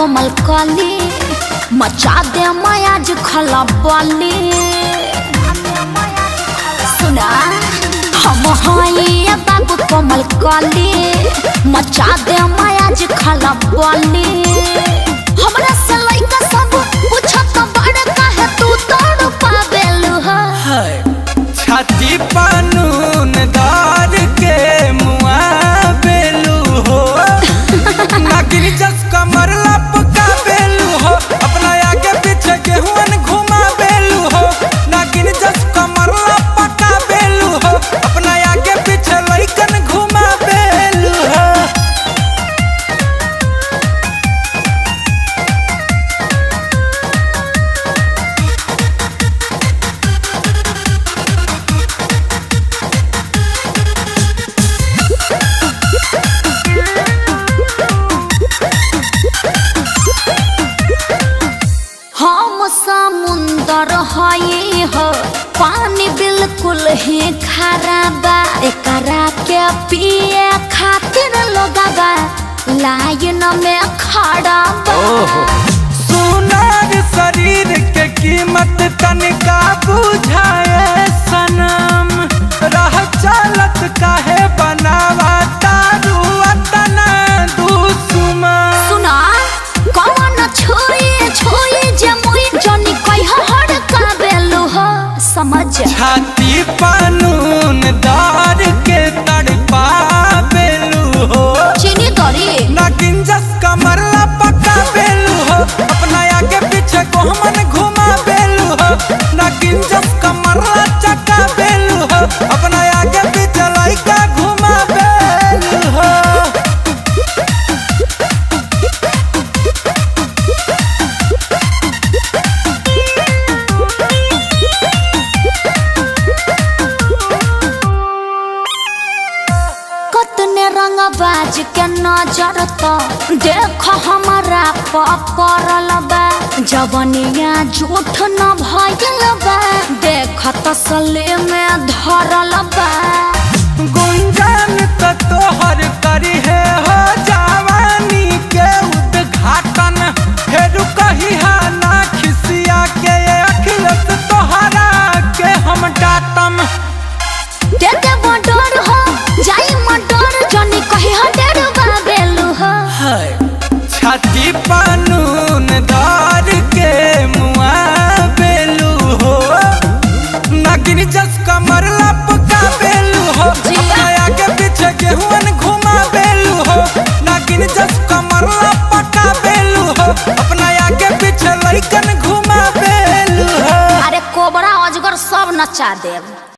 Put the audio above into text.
कोमल कली मचा दे मायाज खलबली सुना हम हई बाबू कोमल कली मचा दे मायाज खलबली हमरा से लइका सब पूछत बड़ काहे तू तोड़ पावेलु है छाती पानून दार के मुआ बेलू हो नागिन जस कमर लपका बेलू हो अपना आगे पीछे गेहूं घुमा बेलू हो नागिन जस कमर लपका बेलू हो अपना आगे पीछे लइकन घुमा बेलू हो समुंदर हई हो पानी बिल्कुल ही खराबा एकरा के पिए खातिर लोगवा लाइन में खड़ा बा सुनार शरीर के कीमत तनिका बुझाए सनम रह चलत काहे बनावा तारू अतना दुश्मन सुना कौन छुई छुई जे मुई जनी कह हड़का बेलू हो समझ छाती पानून दार के तड़पा बेलू हो चीनी दरी नागिन जस कमर लपका बेलू हो अपना आगे पीछे कोहमन घुमा बेलू हो नागिन जस कमर लचका बेलू हो अपना आगे पीछे लइका घुमा बेलू हो रंगबाज के नजर तो देख हमारा पड़ल बा जवनिया झूठ न भइल बा देख तसले में धरल बा गुंजन तो तोहर करी है हो जवानी के उद्घाटन फिर कही है ना खिसिया के अखिलत तोहरा के हम डाटम दे दे मडर हो जाई मडर जनी कही हटेर बेलू हो छाती पानून दार के मुआ बेलू हो नागिन जस कमर लपका बेलू हो अपना आगे पीछे गेहूं घुमा बेलू हो नागिन जस कमर लपका बेलू हो अपना आगे पीछे लइकन घुमा बेलू हो अरे कोबरा अजगर सब नचा देव।